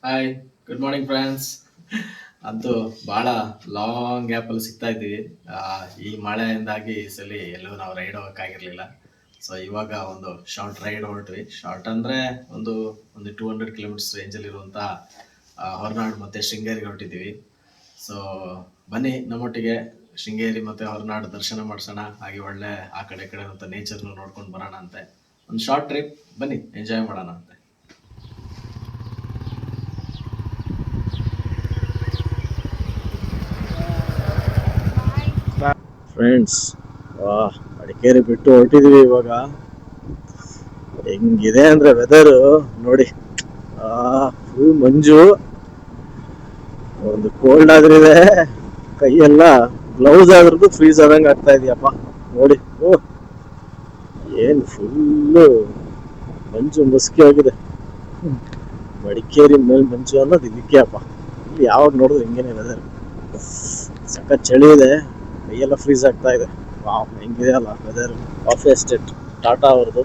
Hi, good morning friends. ಅಂತೂ ಭಾಳ long ಗ್ಯಾಪಲ್ಲಿ ಸಿಗ್ತಾ ಇದ್ದೀವಿ. ಈ ಮಳೆಯಿಂದಾಗಿ ಈ ಸಲ ಎಲ್ಲೂ ನಾವು ರೈಡ್ ಹೋಗೋಕ್ಕಾಗಿರಲಿಲ್ಲ. ಸೊ ಇವಾಗ ಒಂದು ಶಾರ್ಟ್ ರೈಡ್ ಹೊರಟ್ವಿ. ಶಾರ್ಟ್ ಅಂದರೆ ಒಂದು ಒಂದು 200 ಕಿಲೋಮೀಟರ್ಸ್ ರೇಂಜಲ್ಲಿರುವಂಥ ಹೊರನಾಡು ಮತ್ತು ಶೃಂಗೇರಿಗೆ ಹೊರಟಿದ್ದೀವಿ. ಸೊ ಬನ್ನಿ ನಮ್ಮೊಟ್ಟಿಗೆ ಶೃಂಗೇರಿ ಮತ್ತು ಹೊರನಾಡು ದರ್ಶನ ಮಾಡಿಸೋಣ, ಹಾಗೆ ಒಳ್ಳೆ ಆ ಕಡೆ ಈ ಕಡೆ ಅಂತ ನೇಚರ್ನು ನೋಡ್ಕೊಂಡು ಬರೋಣ ಅಂತೆ. ಒಂದು ಶಾರ್ಟ್ ಟ್ರಿಪ್, ಬನ್ನಿ ಎಂಜಾಯ್ ಮಾಡೋಣ ಅಂತೆ. ಫ್ರೆಂಡ್ಸ್, ಮಡಿಕೇರಿ ಬಿಟ್ಟು ಹೊರಟಿದೀವಿ ಇವಾಗ. ಹೆಂಗಿದೆ ಅಂದ್ರೆ ವೆದರ್ ನೋಡಿ. ಫುಲ್ ಮಂಜು, ಒಂದು ಕೋಲ್ಡ್ ಆದ್ರಿದೆ, ಕೈಯೆಲ್ಲ ಗ್ಲೌಸ್ ಆದ್ರೂ ಫ್ರೀಸ್ ಆದಂಗೆ ಆಗ್ತಾ ಇದೆಯಪ್ಪ. ನೋಡಿ, ಏನ್ ಫುಲ್ಲು ಮಂಜು ಮುಸ್ಕಿ ಆಗಿದೆ. ಮಡಿಕೇರಿ ಮೇಲೆ ಮಂಜು ಅನ್ನೋದು ಇದಕ್ಕೆ ಅಪ್ಪ. ಇಲ್ಲಿ ಯಾವಾಗ ನೋಡಿದ್ರು ಹಿಂಗೇನೆ ವೆದರ್. ಸಖತ್ ಚಳಿ ಇದೆ, ಕೈಯೆಲ್ಲ ಫ್ರೀಸ್ ಆಗ್ತಾ ಇದೆ. ಹೆಂಗಿದೆ ಅಲ್ಲ ವೆದರ್. ಕಾಫಿ ಎಸ್ಟೇಟ್ ಟಾಟಾ ಅವ್ರದ್ದು.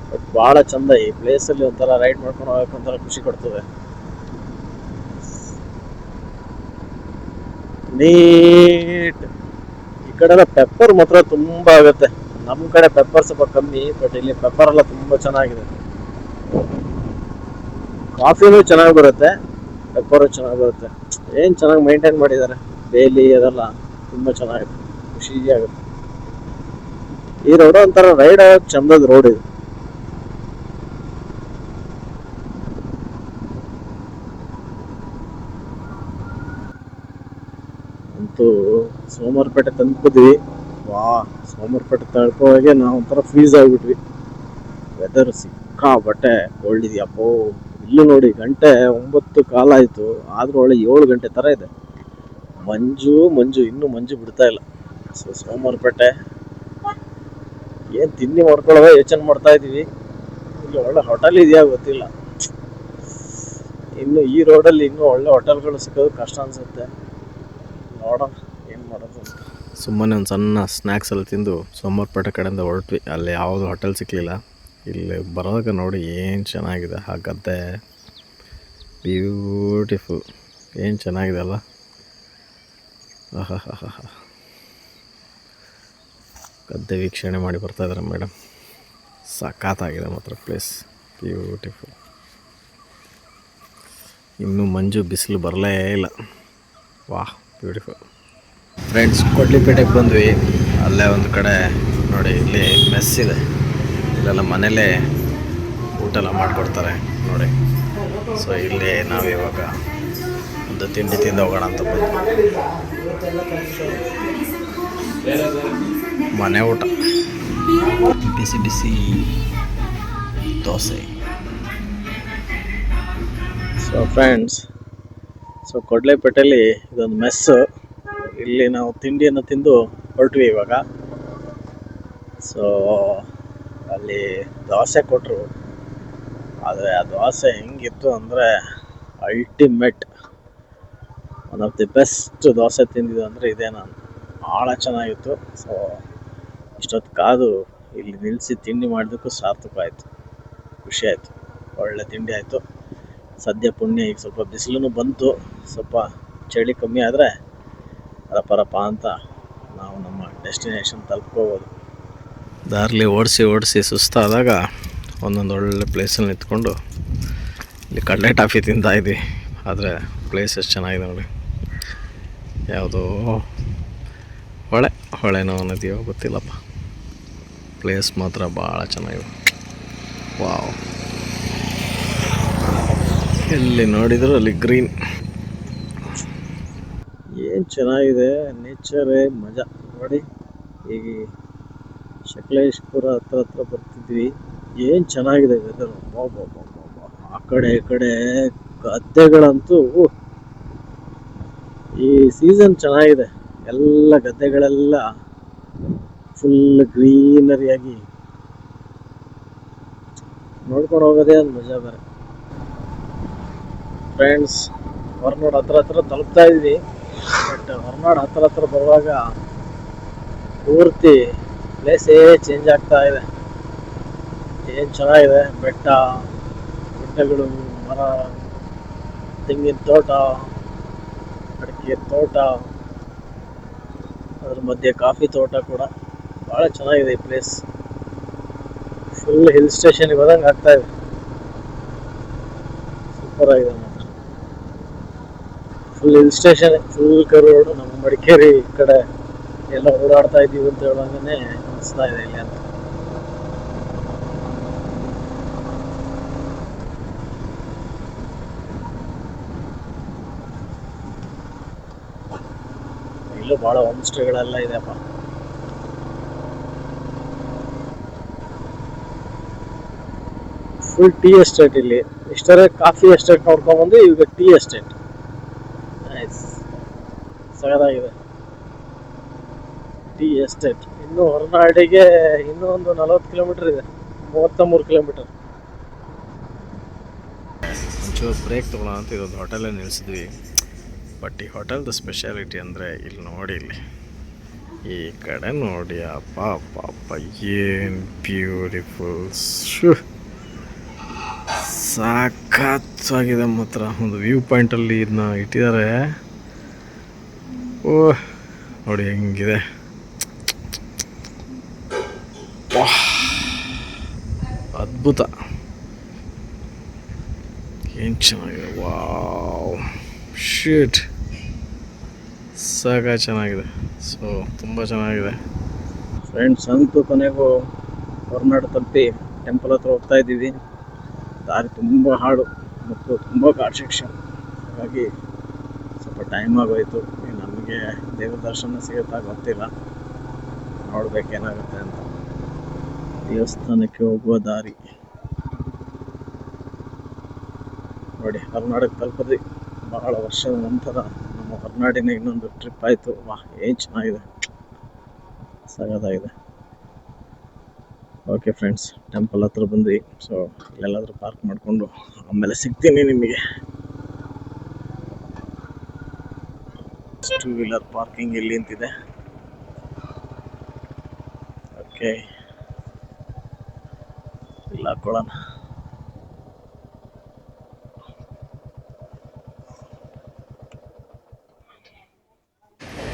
ಬಟ್ ಭಾಳ ಚಂದ ಈ ಪ್ಲೇಸ್ ಅಲ್ಲಿ. ಒಂಥರ ರೈಡ್ ಮಾಡ್ಕೊಂಡು ಹೋಗಕ್ಕೆ ಒಂಥರ ಖುಷಿ ಕೊಡ್ತದೆ. ನೀಟ್ ಈ ಕಡೆ ಎಲ್ಲ ಪೆಪ್ಪರ್ ಮಾತ್ರ ತುಂಬಾ ಆಗುತ್ತೆ. ನಮ್ ಕಡೆ ಪೆಪ್ಪರ್ ಸ್ವಲ್ಪ ಕಮ್ಮಿ, ಬಟ್ ಇಲ್ಲಿ ಪೆಪ್ಪರ್ ಎಲ್ಲ ತುಂಬಾ ಚೆನ್ನಾಗಿದೆ. ಕಾಫಿನೂ ಚೆನ್ನಾಗಿ ಬರುತ್ತೆ, ಪೆಪ್ಪರು ಚೆನ್ನಾಗಿ ಬರುತ್ತೆ. ಏನ್ ಚೆನ್ನಾಗಿ ಮೈಂಟೈನ್ ಮಾಡಿದ್ದಾರೆ. ಬೇಲಿ ಅದೆಲ್ಲ ತುಂಬಾ ಚೆನ್ನಾಗಿದೆ, ಖುಷಿ ಆಗುತ್ತೆ. ಈ ರೋಡ್ ಒಂಥರ ರೈಡ್ ಆಗಕ್ಕೆ ಚಂದದ ರೋಡ್ ಇದು. ಅಂತೂ ಸೋಮವಾರಪೇಟೆ ತಲುಪಿದ್ವಿ. ಸೋಮವಾರಪೇಟೆ ತಳ್ಕೋವಾಗೆ ನಾವು ಒಂಥರ ಫ್ರೀಸ್ ಆಗ್ಬಿಟ್ವಿ. ವೆದರ್ ಸಿಕ್ಕಾಪಟ್ಟೆ ಕೋಲ್ಡ್ ಇದೆಯಪ್ಪೋ. ಇಲ್ಲೂ ನೋಡಿ, ಗಂಟೆ 9 ಕಾಲಾಯ್ತು, ಆದ್ರೂ ಒಳ್ಳೆ 7 ಗಂಟೆ ತರ ಇದೆ. ಮಂಜು ಮಂಜು, ಇನ್ನೂ ಮಂಜು ಬಿಡ್ತಾ ಇಲ್ಲ. ಸೊ ಸೋಮವಾರಪೇಟೆ ಏನ್ ತಿಂಡಿ ಮಾಡ್ಕೊಳ್ಳೋದ ಯೋಚನೆ ಮಾಡ್ತಾ ಇದೀವಿ. ಇಲ್ಲಿ ಒಳ್ಳೆ ಹೋಟೆಲ್ ಇದೆಯಾ ಗೊತ್ತಿಲ್ಲ. ಇನ್ನು ಈ ರೋಡಲ್ಲಿ ಇನ್ನೂ ಒಳ್ಳೆ ಹೋಟೆಲ್ಗಳು ಸಿಗೋದು ಕಷ್ಟ ಅನ್ಸುತ್ತೆ. ನೋಡೋಣ ಏನು ಮಾಡೋದು ಅಂತ. ಸುಮ್ಮನೆ ಒಂದು ಸಣ್ಣ ಸ್ನ್ಯಾಕ್ಸ್ ಎಲ್ಲ ತಿಂದು ಸೋಮವಾರಪೇಟೆ ಕಡೆಯಿಂದ ಹೊರಟ್ವಿ. ಅಲ್ಲಿ ಯಾವುದು ಹೋಟೆಲ್ ಸಿಕ್ಕಲಿಲ್ಲ. ಇಲ್ಲಿ ಬರೋದಾಗ ನೋಡಿ ಏನು ಚೆನ್ನಾಗಿದೆ ಆ ಗದ್ದೆ, ಬ್ಯೂಟಿಫುಲ್, ಏನು ಚೆನ್ನಾಗಿದೆ ಅಲ್ಲ. ಗದ್ದೆ ವೀಕ್ಷಣೆ ಮಾಡಿ ಬರ್ತಾಯಿದ್ದಾರೆ ಮೇಡಮ್. ಸಖತ್ತಾಗಿದೆ ಮಾತ್ರ ಪ್ಲೇಸ್, ಬ್ಯೂಟಿಫುಲ್. ಇನ್ನೂ ಮಂಜು ಬಿಸಿಲು ಬರಲೇ ಇಲ್ಲ. ಬ್ಯೂಟಿಫುಲ್. ಫ್ರೆಂಡ್ಸ್, ಕೊಡ್ಲಿಪೇಟೆಗೆ ಬಂದ್ವಿ. ಅಲ್ಲೇ ಒಂದು ಕಡೆ ನೋಡಿ, ಇಲ್ಲಿ ಮೆಸ್ ಇದೆ. ಇಲ್ಲೆಲ್ಲ ಮನೇಲೇ ಊಟ ಎಲ್ಲ ಮಾಡಿಕೊಡ್ತಾರೆ ನೋಡಿ. ಸೊ ಇಲ್ಲಿ ನಾವಿವಾಗ ಒಂದು ತಿಂಡಿ ತಿಂದು ಹೋಗೋಣ ಅಂತ ಬಂದು. ಮನೆ ಊಟ, ಬಿಸಿ ಬಿಸಿ ದೋಸೆ. ಸೊ ಫ್ರೆಂಡ್ಸ್, ಕೊಡ್ಲೇಪೇಟೆಯಲ್ಲಿ ಇದೊಂದು ಮೆಸ್ಸು. ಇಲ್ಲಿ ನಾವು ತಿಂಡಿಯನ್ನು ತಿಂದು ಹೊರಟ್ವಿ ಇವಾಗ. ಸೊ ಅಲ್ಲಿ ದೋಸೆ ಕೊಟ್ಟರು, ಆದರೆ ಆ ದೋಸೆ ಹೆಂಗಿತ್ತು ಅಂದರೆ ultimate. One of the best dosa ತಿಂದಿದ್ದು ಅಂದರೆ ಇದೇ ನಾನು. ಭಾಳ ಚೆನ್ನಾಗಿತ್ತು. ಸೊ ಇಷ್ಟೊತ್ತು ಕಾದು ಇಲ್ಲಿ ನಿಲ್ಲಿಸಿ ತಿಂಡಿ ಮಾಡಿದ್ದಕ್ಕೂ ಸಾರ್ಥಕ ಆಯಿತು, ಖುಷಿ ಆಯಿತು. ಒಳ್ಳೆ ತಿಂಡಿ ಆಯಿತು. ಸದ್ಯ ಪುಣ್ಯ ಈಗ ಸ್ವಲ್ಪ ಬಿಸಿಲು ಬಂತು, ಸ್ವಲ್ಪ ಚಳಿ ಕಮ್ಮಿ ಆದರೆ ರಪ ಅಂತ ನಾವು ನಮ್ಮ ಡೆಸ್ಟಿನೇಷನ್ ತಲುಪ್ಕೋಬೋದು. ದಾರಿಲಿ ಓಡಿಸಿ ಸುಸ್ತಾದಾಗ ಒಂದೊಂದು ಒಳ್ಳೆ ಪ್ಲೇಸಲ್ಲಿ ನಿಂತ್ಕೊಂಡು ಇಲ್ಲಿ ಕಡಲೆ ಟಾಫಿ ತಿಂತಾಯಿದ್ವಿ. ಆದರೆ ಪ್ಲೇಸ್ ಎಷ್ಟು ಚೆನ್ನಾಗಿದೆ ನೋಡಿ. ಯಾವುದೋ ಹೊಳೆನೋ ನದಿಯೋ ಗೊತ್ತಿಲ್ಲಪ್ಪ, ಪ್ಲೇಸ್ ಮಾತ್ರ ಭಾಳ ಚೆನ್ನಾಗಿದೆ. ಎಲ್ಲಿ ನೋಡಿದ್ರು ಅಲ್ಲಿ ಗ್ರೀನ್. ಏನು ಚೆನ್ನಾಗಿದೆ, ನೇಚರೇ ಮಜಾ ನೋಡಿ. ಈಗ ಶಕಲೇಶ್ಪುರ ಹತ್ರ ಬರ್ತಿದ್ವಿ. ಏನು ಚೆನ್ನಾಗಿದೆ ವೆದರ್. ಆ ಕಡೆ ಈ ಕಡೆ ಗದ್ದೆಗಳಂತೂ ಈ ಸೀಸನ್ ಚೆನ್ನಾಗಿದೆ. ಎಲ್ಲ ಗದ್ದೆಗಳೆಲ್ಲ ಫುಲ್ ಗ್ರೀನರಿಯಾಗಿ ನೋಡ್ಕೊಂಡು ಹೋಗೋದೇ ಒಂದು ಮಜಾ ಬೇರೆ. ಫ್ರೆಂಡ್ಸ್, ಹೊರನಾಡು ಹತ್ರ ತಲುಪ್ತಾ ಇದ್ವಿ. ಬಟ್ ಹೊರನಾಡು ಹತ್ರ ಬರುವಾಗ ಪೂರ್ತಿ ಪ್ಲೇಸೇ ಚೇಂಜ್ ಆಗ್ತಾ ಇದೆ. ಏನು ಚೆನ್ನಾಗಿದೆ, ಬೆಟ್ಟ ಗುಡ್ಡ ಬೆಟ್ಟಗಳು, ಮರ, ತೆಂಗಿನ ತೋಟ, ಅಡಿಕೆ ತೋಟ, ಅದ್ರ ಮಧ್ಯೆ ಕಾಫಿ ತೋಟ ಕೂಡ. ಭಾಳ ಚೆನ್ನಾಗಿದೆ ಈ ಪ್ಲೇಸ್. ಫುಲ್ ಹಿಲ್ ಸ್ಟೇಷನ್ಗೆ ಹೋದಂಗೆ ಆಗ್ತಾ ಇದೆ. ಸೂಪರ್ ಆಗಿದೆ ಮಾತ್ರ. ಫುಲ್ ಹಿಲ್ ಸ್ಟೇಷನ್, ಫುಲ್ ಕರೋಡು. ನಮ್ಮ ಮಡಿಕೇರಿ ಈ ಕಡೆ ಎಲ್ಲ ಓಡಾಡ್ತಾ ಇದ್ದೀವಿ ಅಂತ ಹೇಳುವಾಗನೇ ಅನಿಸ್ತಾ ಇದೆ ಇಲ್ಲಿ ಅಂತ. ಇಲ್ಲೂ ಭಾಳ ಹೋಮ್ ಸ್ಟೇಗಳೆಲ್ಲ ಇದೆಯಪ್ಪ. ಫುಲ್ ಟೀ ಎಸ್ಟೇಟ್ ಇಲ್ಲಿ. ಇಷ್ಟರೇ ಕಾಫಿ ಎಸ್ಟೇಟ್ ನೋಡ್ಕೊಂಡ್ಬಂದು ಈಗ ಟೀ ಎಸ್ಟೇಟ್. ನೈಸ್, ಸಗದಾಗಿದೆ ಟೀ ಎಸ್ಟೇಟ್. ಇನ್ನು ಹೊರನಾಡಿಗೆ ಇನ್ನೂ ಒಂದು 40 ಕಿಲೋಮೀಟರ್ ಇದೆ, 33 ಕಿಲೋಮೀಟರ್. ಒಂಚೂರು ಬ್ರೇಕ್ ತೊಗೊಳ್ಳೋ ಅಂತ ಇದೊಂದು ಹೋಟೆಲಲ್ಲಿ ನಿಲ್ಲಿಸಿದ್ವಿ. ಬಟ್ ಈ ಹೋಟೆಲ್ದು ಸ್ಪೆಷಾಲಿಟಿ ಅಂದರೆ ಇಲ್ಲಿ ನೋಡಿ, ಇಲ್ಲಿ ಈ ಕಡೆ ನೋಡಿ, ಅಪ್ಪ ಅಪ್ಪ ಅಪ್ಪ, ಏನು ಬ್ಯೂಟಿಫುಲ್, ಸಾಕಾಗಿದೆ ಮಾತ್ರ. ಒಂದು ವ್ಯೂ ಪಾಯಿಂಟಲ್ಲಿ ಇದನ್ನ ಇಟ್ಟಿದ್ದಾರೆ. ಓಹ್ ನೋಡಿ ಹೆಂಗಿದೆ, ಅದ್ಭುತ, ಏನು ಚೆನ್ನಾಗಿದೆ. ವಾವ್, ಶಿಟ್, ಸಾಕ ಚೆನ್ನಾಗಿದೆ. ಸೊ ತುಂಬ ಚೆನ್ನಾಗಿದೆ ಫ್ರೆಂಡ್ಸ್. ಅಂತೂ ಕೊನೆಗೂ ಹೊರನಾಡು ತಲುಪಿ ಟೆಂಪಲ್ ಹತ್ರ ಹೋಗ್ತಾ ಇದ್ದೀವಿ. ದಾರಿ ತುಂಬ ಹಾಡು ಮತ್ತು ತುಂಬ ಘಾಟ್ ಸೆಕ್ಷನ್, ಹಾಗಾಗಿ ಸ್ವಲ್ಪ ಟೈಮ್ ಆಗೋಯ್ತು. ನಮಗೆ ದೇವ್ರ ದರ್ಶನ ಸಿಗುತ್ತಾ ಗೊತ್ತಿಲ್ಲ, ನೋಡ್ಬೇಕೇನಾಗುತ್ತೆ ಅಂತ. ದೇವಸ್ಥಾನಕ್ಕೆ ಹೋಗುವ ದಾರಿ ನೋಡಿ. ಹೊರನಾಡಿಗೆ ತಲುಪಿದ್ವಿ. ಬಹಳ ವರ್ಷದ ನಂತರ ನಮ್ಮ ಹೊರನಾಡಿನ ಇನ್ನೊಂದು ಟ್ರಿಪ್ ಆಯಿತು. ವಾಹ್, ಏನು ಚೆನ್ನಾಗಿದೆ, ಸಗದಾಗಿದೆ. ಓಕೆ ಫ್ರೆಂಡ್ಸ್, ಟೆಂಪಲ್ ಹತ್ರ ಬಂದ್ವಿ. ಸೊ ಎಲ್ಲಾದರೂ ಪಾರ್ಕ್ ಮಾಡಿಕೊಂಡು ಆಮೇಲೆ ಸಿಗ್ತೀನಿ ನಿಮಗೆ. 2 ವೀಲರ್ ಪಾರ್ಕಿಂಗ್ ಇಲ್ಲಿ ಅಂತಿದೆ. ಓಕೆ, ಇಲ್ಲ ಹಾಕೊಳ್ಳೋಣ.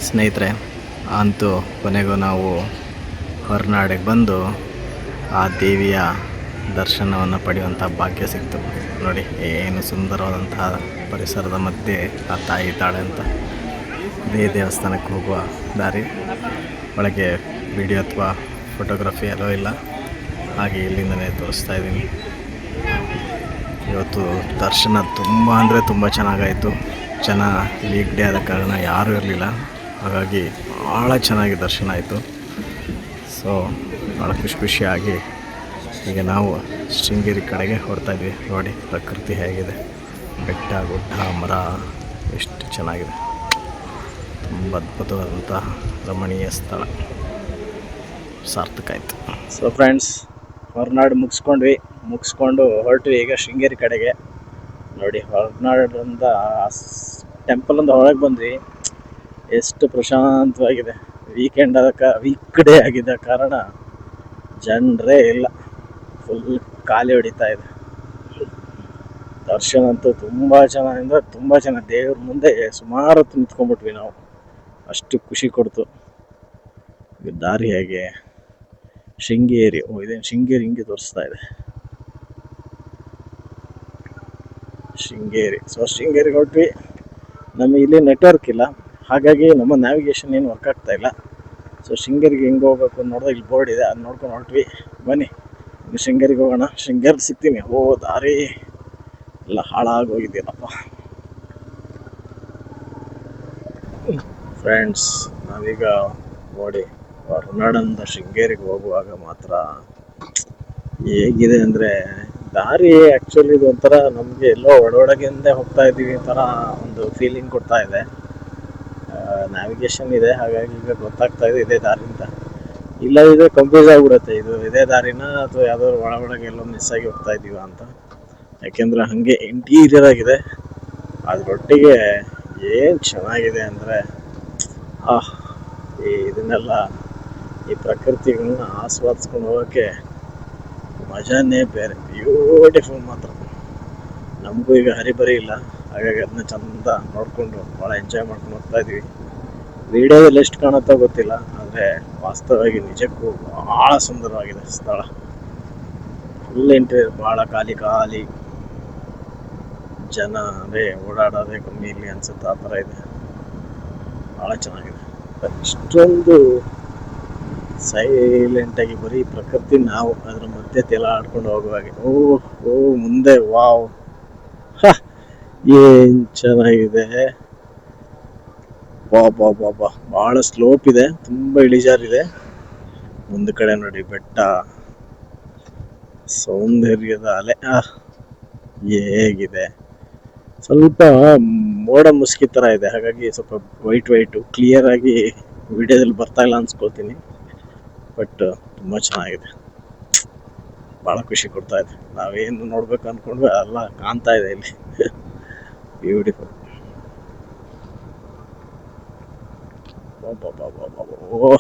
ಸ್ನೇಹಿತರೆ, ಅಂತೂ ಕೊನೆಗೂ ನಾವು ಹೊರನಾಡಿಗೆ ಬಂದು ಆ ದೇವಿಯ ದರ್ಶನವನ್ನು ಪಡೆಯುವಂಥ ಭಾಗ್ಯ ಸಿಕ್ತು. ನೋಡಿ ಏನು ಸುಂದರವಾದಂತಹ ಪರಿಸರದ ಮಧ್ಯೆ ಆ ತಾಯಿ ಇದ್ದಾಳೆ ಅಂತ. ಇದೇ ದೇವಸ್ಥಾನಕ್ಕೆ ಹೋಗುವ ದಾರಿ. ಒಳಗೆ ವಿಡಿಯೋ ಅಥವಾ ಫೋಟೋಗ್ರಫಿ ಎಲ್ಲೋ ಇಲ್ಲ, ಹಾಗೆ ಇಲ್ಲಿಂದಲೇ ತೋರಿಸ್ತಾ ಇದ್ದೀನಿ. ಇವತ್ತು ದರ್ಶನ ತುಂಬ ಅಂದರೆ ತುಂಬ ಚೆನ್ನಾಗಾಯಿತು. ಜನ ವೀಕ್ ಡೇ ಆದ ಕಾರಣ ಯಾರೂ ಇರಲಿಲ್ಲ, ಹಾಗಾಗಿ ಭಾಳ ಚೆನ್ನಾಗಿ ದರ್ಶನ ಆಯಿತು. ಸೊ ಭಾಳ ಖುಷಿಯಾಗಿ ಈಗ ನಾವು ಶೃಂಗೇರಿ ಕಡೆಗೆ ಹೊರಡ್ತಾಯಿದ್ವಿ. ನೋಡಿ ಪ್ರಕೃತಿ ಹೇಗಿದೆ, ಬೆಟ್ಟ ಗುಡ್ಡ ಮರ ಎಷ್ಟು ಚೆನ್ನಾಗಿದೆ. ತುಂಬ ಅದ್ಭುತವಾದಂಥ ರಮಣೀಯ ಸ್ಥಳ, ಸಾರ್ಥಕ ಆಯಿತು. ಸೊ ಫ್ರೆಂಡ್ಸ್, ಹೊರನಾಡು ಮುಗಿಸ್ಕೊಂಡು ಹೊರಟ್ವಿ ಈಗ ಶೃಂಗೇರಿ ಕಡೆಗೆ. ನೋಡಿ ಹೊರನಾಡಿಂದ ಟೆಂಪಲಿಂದ ಹೊರಗೆ ಬಂದ್ವಿ. ಎಷ್ಟು ಪ್ರಶಾಂತವಾಗಿದೆ. ವೀಕ್ ಡೇ ಆಗಿದ್ದ ಕಾರಣ ಜನರೇ ಇಲ್ಲ, ಫುಲ್ ಖಾಲಿ ಹೊಡಿತಾ ಇದೆ. ದರ್ಶನ ಅಂತೂ ತುಂಬ ಚೆನ್ನಾಗಿ ದೇವ್ರ ಮುಂದೆ ಸುಮಾರು ಹೊತ್ತು ನಿಂತ್ಕೊಂಡ್ಬಿಟ್ವಿ ನಾವು, ಅಷ್ಟು ಖುಷಿ ಕೊಡ್ತು. ದಾರಿ ಹೇಗೆ ಶೃಂಗೇರಿ, ಇದೇನು ಶೃಂಗೇರಿ ಹಿಂಗೆ ತೋರಿಸ್ತಾ ಇದೆ, ಶೃಂಗೇರಿ. ಸೊ ಶೃಂಗೇರಿಗೆ ಹೊರಟ್ವಿ. ನಮಗೆ ಇಲ್ಲಿ ನೆಟ್ವರ್ಕ್ ಇಲ್ಲ, ಹಾಗಾಗಿ ನಮ್ಮ ನ್ಯಾವಿಗೇಷನ್ ಏನು ವರ್ಕ್ ಆಗ್ತಾ ಇಲ್ಲ. ಸೊ ಶೃಂಗೇರಿಗೆ ಹೆಂಗೆ ಹೋಗ್ಬೇಕು ನೋಡಿದ್ರೆ ಇಲ್ಲಿ ಬೋರ್ಡ್ ಇದೆ, ಅದು ನೋಡ್ಕೊಂಡು ಹೊರಟ್ವಿ. ಬನ್ನಿ ಇನ್ನು ಶೃಂಗೇರಿಗೆ ಹೋಗೋಣ. ಶೃಂಗೇರಿಗೆ ಸಿಗ್ತೀನಿ. ದಾರಿ ಎಲ್ಲ ಹಾಳಾಗೋಗಿದ್ದೀನಪ್ಪ ಫ್ರೆಂಡ್ಸ್. ನಾವೀಗ ನೋಡಿ ಹೊರನಾಡಿಂದ ಶೃಂಗೇರಿಗೆ ಹೋಗುವಾಗ ಮಾತ್ರ ಹೇಗಿದೆ ಅಂದರೆ, ದಾರಿ ಆ್ಯಕ್ಚುಲಿ ಇದು ಒಂಥರ ನಮಗೆ ಎಲ್ಲೋ ಒಳಗಿಂದ ಹೋಗ್ತಾ ಇದ್ದೀವಿ ಥರ ಒಂದು ಫೀಲಿಂಗ್ ಕೊಡ್ತಾ ಇದೆ. ನ್ಯಾವಿಗೇಷನ್ ಇದೆ, ಹಾಗಾಗಿ ಈಗ ಗೊತ್ತಾಗ್ತಾ ಇದೆ ಇದೇ ದಾರಿಯಿಂದ. ಇಲ್ಲದಿದ್ದರೆ ಕನ್ಫ್ಯೂಸ್ ಆಗಿಬಿಡುತ್ತೆ, ಇದು ಇದೇ ದಾರಿನ ಅಥವಾ ಯಾವುದಾದ್ರು ಒಳಗೆ ಎಲ್ಲೋ ಮಿಸ್ ಆಗಿ ಹೋಗ್ತಾ ಇದ್ದೀವ ಅಂತ. ಯಾಕೆಂದರೆ ಹಾಗೆ ಇಂಟೀರಿಯರ್ ಆಗಿದೆ, ಅದರೊಟ್ಟಿಗೆ ಏನು ಚೆನ್ನಾಗಿದೆ ಅಂದರೆ ಇದನ್ನೆಲ್ಲ ಈ ಪ್ರಕೃತಿಗಳನ್ನ ಆಸ್ವಾದಿಸ್ಕೊಂಡು ಹೋಗೋಕ್ಕೆ ಮಜಾನೇ ಬೇರೆ. ಬ್ಯೂಟಿಫುಲ್ ಮಾತ್ರ. ನಮಗೂ ಈಗ ಹರಿಬರಿ ಇಲ್ಲ, ಹಾಗಾಗಿ ಅದನ್ನ ಚಂದ ನೋಡಿಕೊಂಡು ಭಾಳ ಎಂಜಾಯ್ ಮಾಡ್ಕೊಂಡು ಹೋಗ್ತಾ ಇದ್ವಿ. ವಿಡಿಯೋದಲ್ಲಿ ಎಷ್ಟು ಕಾಣುತ್ತೋ ಗೊತ್ತಿಲ್ಲ, ಆದರೆ ವಾಸ್ತವವಾಗಿ ನಿಜಕ್ಕೂ ಭಾಳ ಸುಂದರವಾಗಿದೆ ಸ್ಥಳ. ಫುಲ್ ಇಂಟೀರಿಯರ್ ಭಾಳ ಖಾಲಿ ಖಾಲಿ, ಜನ ಅದೇ ಓಡಾಡೋದೇ ಕಮ್ಮಿ ಇಲ್ಲಿ ಅನ್ಸುತ್ತೆ, ಆ ಥರ ಇದೆ. ಭಾಳ ಚೆನ್ನಾಗಿದೆ. ಇಷ್ಟೊಂದು ಸೈಲೆಂಟಾಗಿ ಬರೀ ಪ್ರಕೃತಿ, ನಾವು ಅದ್ರ ಮಧ್ಯೆ ತೇಲಾಡ್ಕೊಂಡು ಹೋಗುವಾಗೆ. ಓ ಮುಂದೆ ವಾವ್, ಏನ್ ಚೆನ್ನಾಗಿದೆ. ಬಾ ಭಾಳ ಸ್ಲೋಪ್ ಇದೆ, ತುಂಬಾ ಇಳಿಜಾರಿದೆ. ಮುಂದ ಕಡೆ ನೋಡಿ ಬೆಟ್ಟ, ಸೌಂದರ್ಯದ ಅಲೆ ಹೇಗಿದೆ. ಸ್ವಲ್ಪ ಮೋಡ ಮುಸುಕಿ ತರ ಇದೆ, ಹಾಗಾಗಿ ಸ್ವಲ್ಪ ವೈಟ್ ಕ್ಲಿಯರ್ ಆಗಿ ವಿಡಿಯೋದಲ್ಲಿ ಬರ್ತಾ ಇಲ್ಲ ಅನ್ಸ್ಕೊಳ್ತೀನಿ. ಬಟ್ ತುಂಬಾ ಚೆನ್ನಾಗಿದೆ, ಭಾಳ ಖುಷಿ ಕೊಡ್ತಾ ಇದೆ. ನಾವೇನು ನೋಡ್ಬೇಕು ಅನ್ಕೊಂಡ್ವಿ ಎಲ್ಲ ಕಾಣ್ತಾ ಇದೆ ಇಲ್ಲಿ. ಬ್ಯೂಟಿಫುಲ್. ಓ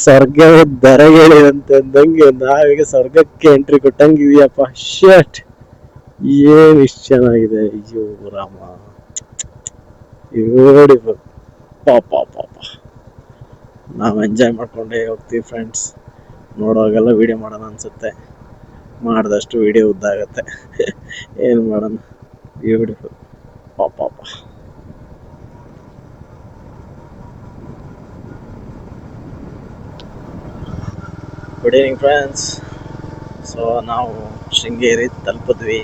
ಸ್ವರ್ಗವೇ ದರಗಳಿದಂತಂದಂಗೆ ನಾವೀಗ ಸ್ವರ್ಗಕ್ಕೆ ಎಂಟ್ರಿ ಕೊಟ್ಟಂಗೆ ಇದೆಯಪ್ಪ. ಶಟ್, ಏನ್ ಇಷ್ಟ ಚೆನ್ನಾಗಿದೆ. ಅಯ್ಯೋ ರಾಮ, ಬ್ಯೂಟಿಫುಲ್. ಪಾಪ ನಾವು ಎಂಜಾಯ್ ಮಾಡ್ಕೊಂಡೇ ಹೋಗ್ತೀವಿ ಫ್ರೆಂಡ್ಸ್. ನೋಡುವಾಗೆಲ್ಲ ವಿಡಿಯೋ ಮಾಡೋಣ ಅನ್ಸುತ್ತೆ, ಮಾಡಿದಷ್ಟು ವಿಡಿಯೋ ಉದ್ದಾಗತ್ತೆ. ಏನು ಮಾಡೋಣ. ಬ್ಯೂಟಿಫುಲ್. ಪಾಪ. Good evening friends. ಸೊ ನಾವು ಶೃಂಗೇರಿ ತಲುಪಿದ್ವಿ.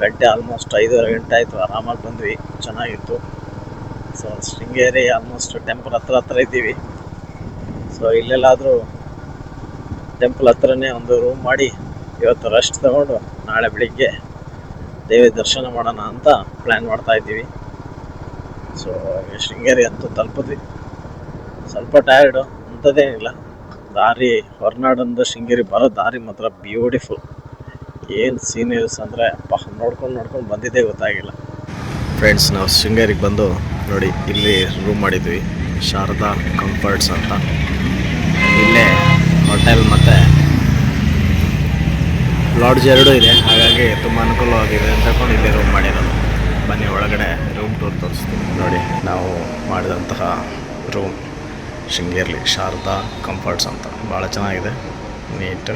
ಗಂಟೆ ಆಲ್ಮೋಸ್ಟ್ 5:30 ಗಂಟೆ ಆಯಿತು. ಆರಾಮಾಗಿ ಬಂದ್ವಿ, ಚೆನ್ನಾಗಿತ್ತು. ಸೊ ಶೃಂಗೇರಿ ಆಲ್ಮೋಸ್ಟ್ ಟೆಂಪಲ್ ಹತ್ರ ಇದ್ದೀವಿ. ಸೊ ಇಲ್ಲೆಲ್ಲಾದರೂ ಟೆಂಪಲ್ ಹತ್ರನೇ ಒಂದು ರೂಮ್ ಮಾಡಿ ಇವತ್ತು ರೆಸ್ಟ್ ತಗೊಂಡು ನಾಳೆ ಬೆಳಿಗ್ಗೆ ದೇವಿ ದರ್ಶನ ಮಾಡೋಣ ಅಂತ ಪ್ಲ್ಯಾನ್ ಮಾಡ್ತಾ ಇದ್ದೀವಿ. ಸೊ ಶೃಂಗೇರಿ ಅಂತೂ ತಲುಪಿದ್ವಿ. ಸ್ವಲ್ಪ ಟಯರ್ಡು, ಅಂಥದ್ದೇನಿಲ್ಲ. ದಾರಿ ಹೊರನಾಡಿಂದ ಶೃಂಗೇರಿ ಬರೋ ದಾರಿ ಮಾತ್ರ ಬ್ಯೂಟಿಫುಲ್. ಏನು ಸೀನಿಯರ್ಸ್ ಅಂದರೆ ನೋಡ್ಕೊಂಡು ಬಂದಿದ್ದೇ ಗೊತ್ತಾಗಿಲ್ಲ. ಫ್ರೆಂಡ್ಸ್, ನಾವು ಶೃಂಗೇರಿಗೆ ಬಂದು ನೋಡಿ ಇಲ್ಲಿ ರೂಮ್ ಮಾಡಿದ್ವಿ, ಶಾರದಾ ಕಂಫರ್ಟ್ಸ್ ಅಂತ. ಇಲ್ಲೇ ಹೋಟೆಲ್ ಮತ್ತು ಲಾಡ್ಜ್ ಎರಡೂ ಇದೆ, ಹಾಗಾಗಿ ತುಂಬ ಅನುಕೂಲವಾಗಿದೆ ಅಂತ ತಗೊಂಡು ಇಲ್ಲೇ ರೂಮ್ ಮಾಡಿರೋದು. ಬನ್ನಿ ಒಳಗಡೆ ರೂಮ್ ಟೂರ್ ತೋರಿಸ್ತೀನಿ. ನೋಡಿ ನಾವು ಮಾಡಿದಂತಹ ರೂಮ್ ಶೃಂಗೇರಿ ಶಾರದಾ ಕಂಫರ್ಟ್ಸ್ ಅಂತ. ಭಾಳ ಚೆನ್ನಾಗಿದೆ, ನೀಟ್.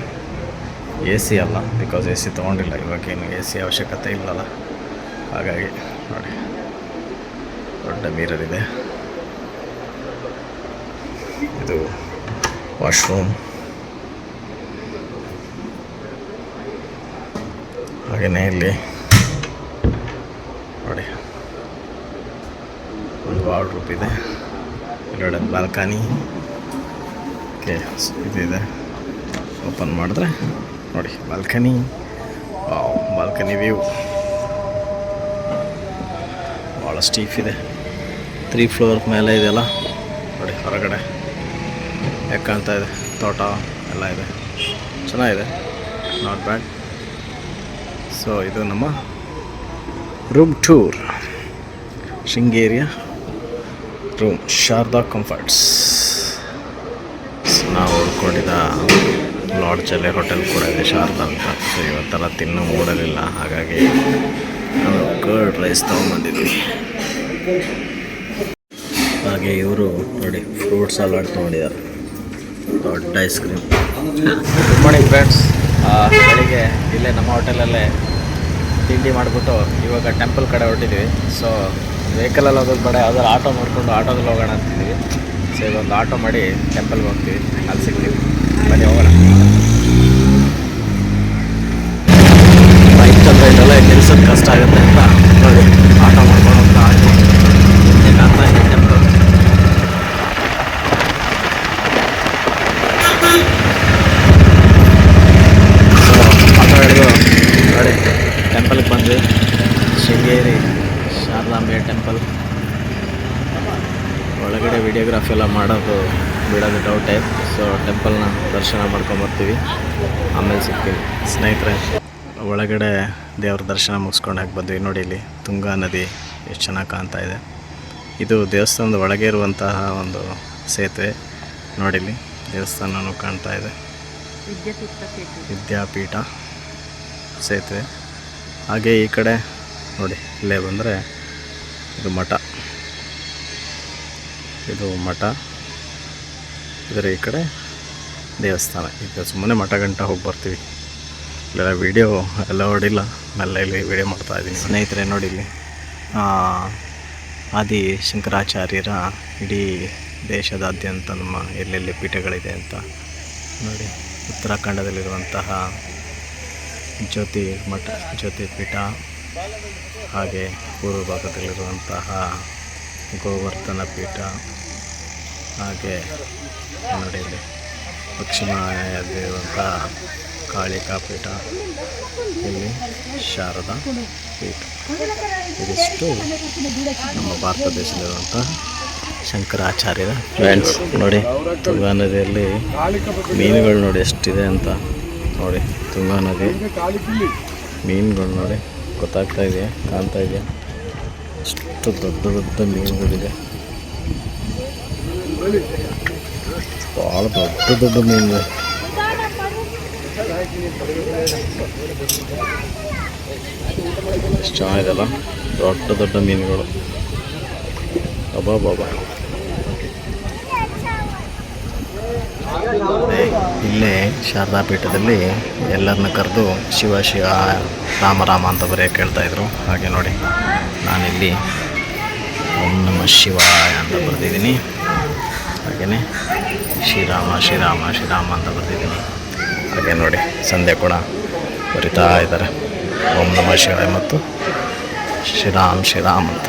AC ಅಲ್ಲ, ಬಿಕಾಸ್ AC ತೊಗೊಂಡಿಲ್ಲ, ಇವಾಗೇನು AC ಅವಶ್ಯಕತೆ ಇಲ್ಲಲ್ಲ. ಹಾಗಾಗಿ ನೋಡಿ ದೊಡ್ಡ ಮಿರರ್ ಇದೆ. ಇದು ವಾಶ್ರೂಮ್. ಹಾಗೆಯೇ ಇಲ್ಲಿ ನೋಡಿ ಒಂದು ವಾರ್ಡ್ರೋಬ್ ಇದೆ, ಎರಡು ಬಾಲ್ಕನಿ. ಇದಿದೆ, ಓಪನ್ ಮಾಡಿದ್ರೆ ನೋಡಿ ಬಾಲ್ಕನಿ ವ್ಯೂ ಭಾಳ ಸ್ಟೀಫ್ ಇದೆ. 3 ಫ್ಲೋರ್ ಮೇಲೆ ಇದೆಯಲ್ಲ ನೋಡಿ. ಹೊರಗಡೆ ಹೇಗೆ ಕಾಣ್ತಾ ಇದೆ, ತೋಟ ಎಲ್ಲ ಇದೆ, ಚೆನ್ನಾಗಿದೆ, ನಾಟ್ ಬ್ಯಾಡ್. ಸೊ ಇದು ನಮ್ಮ ರೂಮ್ ಟೂರ್, ಶೃಂಗೇರಿಯ ರೂಮ್ ಶಾರದಾ ಕಂಫರ್ಟ್ಸ್. ನಾವು ಉಳ್ಕೊಂಡಿದ್ದ ಲಾಡ್ಜಲ್ಲೇ ಹೋಟೆಲ್ ಕೂಡ ಇದೆ, ಶಾರದಾ ಅಂತ. ಸೊ ಇವತ್ತೆಲ್ಲ ತಿನ್ನೋ ಮೂಡಲಿಲ್ಲ, ಹಾಗಾಗಿ ನಾವು ಕರ್ಡ್ ರೈಸ್ ತೊಗೊಂಬಂದಿದ್ವಿ. ಹಾಗೆ ಇವರು ನೋಡಿ ಫ್ರೂಟ್ ಸಲಾಡ್ ತೊಗೊಂಡಿದ್ದಾರೆ, ದೊಡ್ಡ ice cream. Good morning friends. ಬೆಳಿಗ್ಗೆ ಇಲ್ಲೇ ನಮ್ಮ ಹೋಟೆಲಲ್ಲೇ ತಿಂಡಿ ಮಾಡಿಬಿಟ್ಟು ಇವಾಗ ಟೆಂಪಲ್ ಕಡೆ ಹೊರಟಿದ್ವಿ. ಸೊ ವೆಹಿಕಲಲ್ಲಿ ಹೋಗೋದು ಬೇಡ, ಯಾವ್ದಾದ್ರು ಆಟೋ ಮಾಡ್ಕೊಂಡು ಆಟೋದಲ್ಲಿ ಹೋಗೋಣ ಅಂತಿದ್ದೀವಿ. ಸೊ ಇದೊಂದು ಆಟೋ ಮಾಡಿ ಟೆಂಪಲ್ಗೆ ಹೋಗ್ತೀವಿ, ಅಲ್ಲಿ ಸಿಗ್ತೀವಿ. ಬನ್ನಿ ಹೋಗೋಣ. ಬೈಕ್ ತಂದ್ರೆ ಇದೆಲ್ಲ ನಿಲ್ಸೋದು ಕಷ್ಟ ಆಗುತ್ತೆ ಅಂತ ನೋಡಿ ಆಟೋ ಮಾಡ್ಕೊಂಡು ಹೋಗ್ತಾ ಆಗ್ತಾ ಇದೆ ಟೆಂಪಲ್. ಸೊ ಆಟೋ ಹಿಡಿದು ನೋಡಿ ಟೆಂಪಲ್ಗೆ ಬಂದ್ವಿ. ಶೃಂಗೇರಿ ಶಾರದಾಂಬೆ ಟೆಂಪಲ್ ಒಳಗಡೆ ವಿಡಿಯೋಗ್ರಾಫಿ ಎಲ್ಲ ಮಾಡೋದು ಬಿಡೋದು ಡೌಟೇ. ಸೊ ಟೆಂಪಲ್ನ ದರ್ಶನ ಮಾಡ್ಕೊಂಬರ್ತೀವಿ, ಆಮೇಲೆ ಸಿಗ್ತೀವಿ ಸ್ನೇಹಿತರೆ. ಒಳಗಡೆ ದೇವ್ರ ದರ್ಶನ ಮುಗಿಸ್ಕೊಂಡಾಗ ಬಂದ್ವಿ. ನೋಡಿ ಇಲ್ಲಿ ತುಂಗಾ ನದಿ ಎಷ್ಟು ಚೆನ್ನಾಗಿ ಕಾಣ್ತಾ ಇದೆ. ಇದು ದೇವಸ್ಥಾನದ ಒಳಗೆ ಇರುವಂತಹ ಒಂದು ಸೇತುವೆ. ನೋಡಿಲ್ಲಿ ದೇವಸ್ಥಾನವೂ ಕಾಣ್ತಾ ಇದೆ, ವಿದ್ಯಾಪೀಠ. ಸೇತುವೆ. ಹಾಗೆ ಈ ಕಡೆ ನೋಡಿ, ಇಲ್ಲೇ ಬಂದರೆ ಇದು ಮಠ. ಇದು ಮಠ, ಇದರ ಈ ಕಡೆ ದೇವಸ್ಥಾನ. ಈಗ ಸುಮ್ಮನೆ ಮಠ ಗಂಟ ಹೋಗಿ ಬರ್ತೀವಿ. ಇಲ್ಲೆಲ್ಲ ವೀಡಿಯೋ ಎಲ್ಲ ಹೊಡಿಲ್ಲ, ಎಲ್ಲ ಇಲ್ಲಿ ವೀಡಿಯೋ ಮಾಡ್ತಾಯಿದ್ದೀನಿ. ಸ್ನೇಹಿತರೆ ನೋಡಿ, ಇಲ್ಲಿ ಆದಿ ಶಂಕರಾಚಾರ್ಯರ ಇಡೀ ದೇಶದಾದ್ಯಂತ ನಮ್ಮ ಎಲ್ಲೆಲ್ಲಿ ಪೀಠಗಳಿದೆ ಅಂತ ನೋಡಿ. ಉತ್ತರಾಖಂಡದಲ್ಲಿರುವಂತಹ ಜ್ಯೋತಿ ಪೀಠ, ಹಾಗೆ ಪೂರ್ವ ಭಾಗದಲ್ಲಿರುವಂತಹ ಗೋವರ್ಧನ ಪೀಠ, ಹಾಗೆ ನೋಡಿ ಇಲ್ಲಿ ಪಶ್ಚಿಮದಲ್ಲಿರುವಂಥ ಕಾಳಿಕಾ ಪೀಠ, ಇಲ್ಲಿ ಶಾರದಾ ಪೀಠ. ಇದಿಷ್ಟು ನಮ್ಮ ಭಾರತ ದೇಶದಲ್ಲಿರುವಂಥ ಶಂಕರಾಚಾರ್ಯರ ಫ್ರೆಂಡ್ಸ್. ನೋಡಿ, ತುಂಗಾ ನದಿಯಲ್ಲಿ ಮೀನುಗಳು ನೋಡಿ ಎಷ್ಟಿದೆ ಅಂತ ನೋಡಿ. ತುಂಗಾ ನದಿ ಮೀನುಗಳು ನೋಡಿ, ಗೊತ್ತಾಗ್ತಾ ಇದೆಯಾ, ಕಾಣ್ತಾ ಇದೆಯಾ? ಅಷ್ಟು ದೊಡ್ಡ ದೊಡ್ಡ ಮೀನುಗಳಿದೆ, ಭಾಳ ದೊಡ್ಡ ದೊಡ್ಡ ಮೀನುಗಳು. ಎಷ್ಟು ಚೆನ್ನಾಗಿದೆಲ್ಲ, ದೊಡ್ಡ ದೊಡ್ಡ ಮೀನುಗಳು. ಅಬ್ಬಾ, ಇಲ್ಲೇ ಶಾರದಾ ಪೀಠದಲ್ಲಿ ಎಲ್ಲರನ್ನ ಕರೆದು ಶಿವ ರಾಮ ಅಂತ ಬರೆಯೋಕೆ ಹೇಳ್ತಾಯಿದ್ರು. ಹಾಗೆ ನೋಡಿ, ನಾನಿಲ್ಲಿ ಓಂ ನಮಃ ಶಿವಾಯ ಅಂತ ಬರೆದಿದ್ದೀನಿ. ಹಾಗೆಯೇ ಶ್ರೀರಾಮ ಅಂತ ಬರೆದಿದ್ದೀನಿ. ಹಾಗೆ ನೋಡಿ, ಸಂಧ್ಯಾ ಕೂಡ ಬರಿತಾ ಇದ್ದಾರೆ ಓಂ ನಮಃ ಶಿವಾಯ ಮತ್ತು ಶ್ರೀರಾಮ್ ಅಂತ.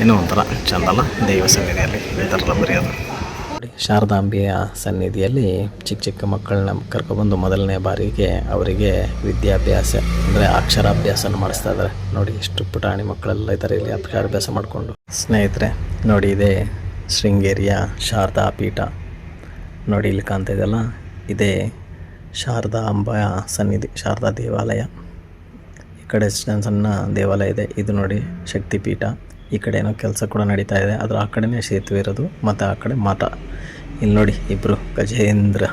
ಇನ್ನೂ ಒಂಥರ ಚಂದಲ್ಲ ದೈವ ಸನ್ನಿಧಿಯಲ್ಲಿ ಈ ಥರ ಬರೆಯೋದು. ಶಾರದಾಂಬೆಯ ಸನ್ನಿಧಿಯಲ್ಲಿ ಚಿಕ್ಕ ಮಕ್ಕಳನ್ನ ಕರ್ಕೊಬಂದು ಮೊದಲನೇ ಬಾರಿಗೆ ಅವರಿಗೆ ವಿದ್ಯಾಭ್ಯಾಸ ಅಂದರೆ ಅಕ್ಷರಾಭ್ಯಾಸನ ಮಾಡಿಸ್ತಾ ಇದ್ದಾರೆ. ನೋಡಿ, ಎಷ್ಟು ಪುಟಾಣಿ ಮಕ್ಕಳೆಲ್ಲ ಇದ್ದಾರೆ ಇಲ್ಲಿ ಅಕ್ಷರಾಭ್ಯಾಸ ಮಾಡಿಕೊಂಡು. ಸ್ನೇಹಿತರೆ ನೋಡಿ, ಇದೇ ಶೃಂಗೇರಿಯ ಶಾರದಾ ಪೀಠ. ನೋಡಿ, ಇಲ್ಲಿ ಕಾಣ್ತಾ ಇದೆಯಲ್ಲ, ಇದೇ ಶಾರದಾಂಬೆಯ ಸನ್ನಿಧಿ, ಶಾರದಾ ದೇವಾಲಯ. ಈ ಕಡೆ ಸಣ್ಣ ದೇವಾಲಯ ಇದೆ, ಇದು ನೋಡಿ ಶಕ್ತಿಪೀಠ. ಈ ಕಡೆ ಏನೋ ಕೆಲಸ ಕೂಡ ನಡೀತಾ ಇದೆ, ಅದರ ಆ ಕಡೆನೇ ಸೇತುವೆ ಇರೋದು, ಮತ್ತು ಆ ಕಡೆ ಮಠ. ಇಲ್ಲಿ ನೋಡಿ, ಇಬ್ಬರು ಗಜೇಂದ್ರ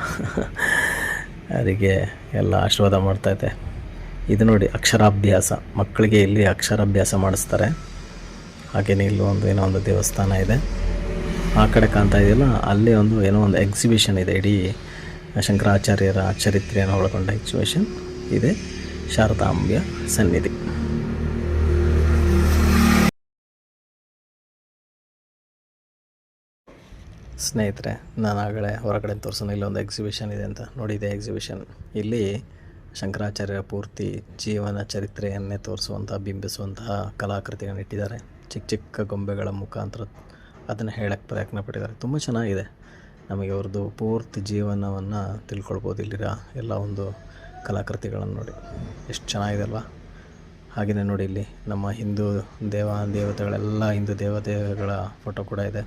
ಅವರಿಗೆ ಎಲ್ಲ ಆಶೀರ್ವಾದ ಮಾಡ್ತಾಯಿದೆ. ಇದು ನೋಡಿ ಅಕ್ಷರಾಭ್ಯಾಸ, ಮಕ್ಕಳಿಗೆ ಇಲ್ಲಿ ಅಕ್ಷರಾಭ್ಯಾಸ ಮಾಡಿಸ್ತಾರೆ. ಹಾಗೆಯೇ ಇಲ್ಲಿ ಏನೋ ಒಂದು ದೇವಸ್ಥಾನ ಇದೆ. ಆ ಕಡೆ ಕಾಣ್ತಾ ಇದೆಯಲ್ಲ, ಅಲ್ಲಿ ಏನೋ ಒಂದು ಎಕ್ಸಿಬಿಷನ್ ಇದೆ. ಇಡೀ ಶಂಕರಾಚಾರ್ಯರ ಚರಿತ್ರೆಯನ್ನು ಒಳಗೊಂಡ ಎಕ್ಸಿಬಿಷನ್ ಇದೆ ಶಾರದಾಂಬೆಯ ಸನ್ನಿಧಿ. ಸ್ನೇಹಿತರೆ, ನಾನು ಆಗಲೇ ಹೊರಗಡೆ ತೋರಿಸೋಣ, ಇಲ್ಲೊಂದು ಎಕ್ಸಿಬಿಷನ್ ಇದೆ ಅಂತ. ನೋಡಿದೆ ಎಕ್ಸಿಬಿಷನ್. ಇಲ್ಲಿ ಶಂಕರಾಚಾರ್ಯರ ಪೂರ್ತಿ ಜೀವನ ಚರಿತ್ರೆಯನ್ನೇ ಬಿಂಬಿಸುವಂತಹ ಕಲಾಕೃತಿಗಳನ್ನು ಇಟ್ಟಿದ್ದಾರೆ. ಚಿಕ್ಕ ಗೊಂಬೆಗಳ ಮುಖಾಂತರ ಅದನ್ನು ಹೇಳಕ್ಕೆ ಪ್ರಯತ್ನ ಪಟ್ಟಿದ್ದಾರೆ. ತುಂಬ ಚೆನ್ನಾಗಿದೆ. ನಮಗೆ ಅವ್ರದ್ದು ಪೂರ್ತಿ ಜೀವನವನ್ನು ತಿಳ್ಕೊಳ್ಬೋದು ಇಲ್ಲಿರೋ ಎಲ್ಲ ಒಂದು ಕಲಾಕೃತಿಗಳನ್ನು ನೋಡಿ. ಎಷ್ಟು ಚೆನ್ನಾಗಿದೆ ಅಲ್ವಾ? ಹಾಗೆಯೇ ನೋಡಿ, ಇಲ್ಲಿ ನಮ್ಮ ಹಿಂದೂ ದೇವತೆಗಳೆಲ್ಲ ಹಿಂದೂ ದೇವತೆಗಳ ಫೋಟೋ ಕೂಡ ಇದೆ.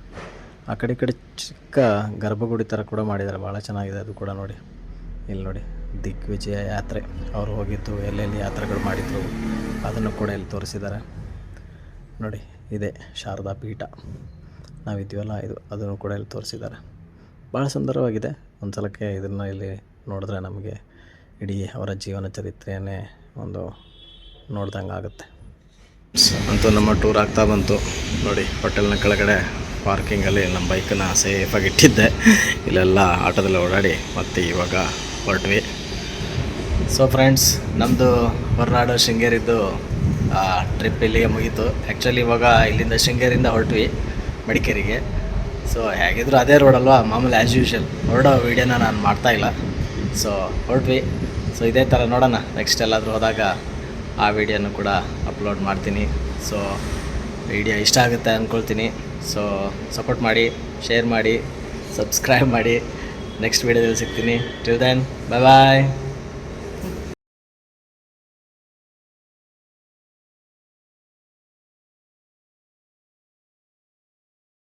ಆ ಕಡೆ ಚಿಕ್ಕ ಗರ್ಭಗುಡಿ ಥರ ಕೂಡ ಮಾಡಿದ್ದಾರೆ, ಭಾಳ ಚೆನ್ನಾಗಿದೆ ಅದು ಕೂಡ ನೋಡಿ. ಇಲ್ಲಿ ನೋಡಿ, ದಿಗ್ವಿಜಯ ಯಾತ್ರೆ, ಅವರು ಹೋಗಿದ್ದು ಎಲ್ಲೆಲ್ಲಿ ಯಾತ್ರೆಗಳು ಮಾಡಿದ್ರು ಅದನ್ನು ಕೂಡ ಇಲ್ಲಿ ತೋರಿಸಿದ್ದಾರೆ ನೋಡಿ. ಇದೆ ಶಾರದಾ ಪೀಠ, ನಾವಿದ್ದೀವಲ್ಲ ಇದು, ಅದನ್ನು ಕೂಡ ಇಲ್ಲಿ ತೋರಿಸಿದ್ದಾರೆ. ಭಾಳ ಸುಂದರವಾಗಿದೆ. ಒಂದು ಸಲಕ್ಕೆ ಇದನ್ನು ಇಲ್ಲಿ ನೋಡಿದ್ರೆ ನಮಗೆ ಇಡೀ ಅವರ ಜೀವನ ಚರಿತ್ರೆಯನ್ನೇ ನೋಡ್ದಂಗೆ ಆಗುತ್ತೆ. ಅಂತೂ ನಮ್ಮ ಟೂರ್ ಆಗ್ತಾ ಬಂತು ನೋಡಿ. ಹೋಟೆಲ್ನ ಕೆಳಗಡೆ ಪಾರ್ಕಿಂಗಲ್ಲಿ ನಮ್ಮ ಬೈಕನ್ನು ಸೇಫಾಗಿ ಇಟ್ಟಿದ್ದೆ. ಇಲ್ಲೆಲ್ಲ ಆಟೋದಲ್ಲಿ ಓಡಾಡಿ ಮತ್ತೆ ಇವಾಗ ಹೊರಟ್ವಿ. ಸೊ ಫ್ರೆಂಡ್ಸ್, ನಮ್ಮದು ಹೊರನಾಡು ಶೃಂಗೇರಿದ್ದು ಟ್ರಿಪ್ ಇಲ್ಲಿಗೆ ಮುಗೀತು. ಆ್ಯಕ್ಚುಲಿ ಇವಾಗ ಇಲ್ಲಿಂದ ಶೃಂಗೇರಿಯಿಂದ ಹೊರಟ್ವಿ ಮಡಿಕೇರಿಗೆ. ಸೊ ಹೇಗಿದ್ರು ಅದೇ ರೋಡ್ ಅಲ್ವಾ, ಮಾಮೂಲಿ ಆ್ಯಸ್ ಯೂಶ್ವಲ್ ಹೊರಡೋ ವೀಡಿಯೋನ ನಾನು ಮಾಡ್ತಾಯಿಲ್ಲ. ಸೊ ಹೊರಟ್ವಿ. ಸೊ ಇದೇ ಥರ ನೋಡೋಣ, ನೆಕ್ಸ್ಟ್ ಎಲ್ಲಾದರೂ ಹೋದಾಗ ಆ ವಿಡಿಯೋನು ಕೂಡ ಅಪ್ಲೋಡ್ ಮಾಡ್ತೀನಿ. ಸೊ ವಿಡಿಯೋ ಇಷ್ಟ ಆಗುತ್ತೆ ಅಂದ್ಕೊಳ್ತೀನಿ. ಸೊ ಸಪೋರ್ಟ್ ಮಾಡಿ, ಶೇರ್ ಮಾಡಿ, ಸಬ್ಸ್ಕ್ರೈಬ್ ಮಾಡಿ. ನೆಕ್ಸ್ಟ್ ವೀಡಿಯೋದಲ್ಲಿ ಸಿಗ್ತೀನಿ. ಟಿಲ್ ದೆನ್, ಬಾಯ್.